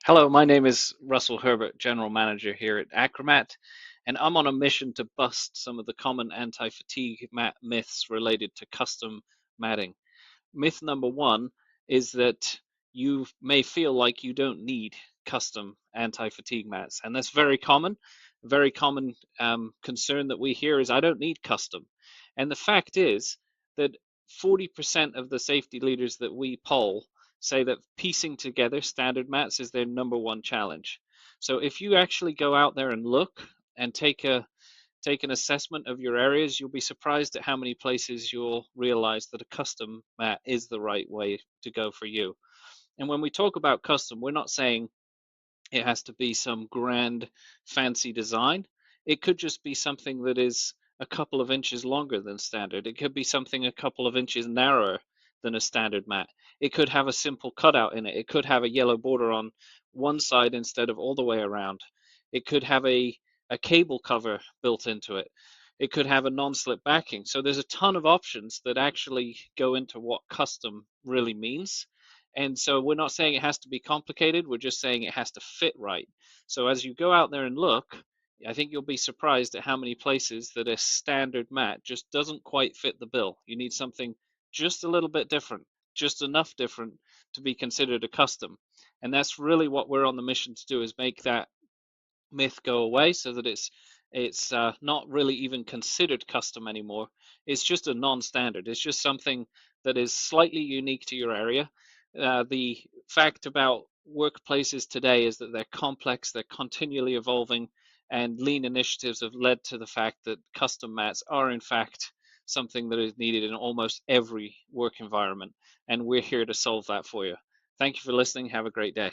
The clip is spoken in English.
Hello, my name is Russell Herbert, General Manager here at AcroMat, and I'm on a mission to bust some of the common anti-fatigue mat myths related to custom matting. Myth number one is that you may feel like you don't need custom anti-fatigue mats, and that's very common. A very common concern that we hear is I don't need custom. And the fact is that 40% of the safety leaders that we poll say that piecing together standard mats is their number one challenge. So if you actually go out there and look and take an assessment of your areas, you'll be surprised at how many places you'll realize that a custom mat is the right way to go for you. And when we talk about custom, we're not saying it has to be some grand fancy design. It could just be something that is a couple of inches longer than standard. It could be something a couple of inches narrower than a standard mat. It could have a simple cutout in it. It could have a yellow border on one side instead of all the way around. It could have a cable cover built into it. It could have a non-slip backing. So there's a ton of options that actually go into what custom really means. And so we're not saying it has to be complicated, we're just saying it has to fit right. So as you go out there and look, I think you'll be surprised at how many places that a standard mat just doesn't quite fit the bill. You need something just a little bit different, just enough different to be considered a custom. And that's really what we're on the mission to do, is make that myth go away so that it's not really even considered custom anymore. It's just a non-standard. It's just something that is slightly unique to your area. The fact about workplaces today is that they're complex, they're continually evolving, and lean initiatives have led to the fact that custom mats are in fact something that is needed in almost every work environment, and we're here to solve that for you. Thank you for listening. Have a great day.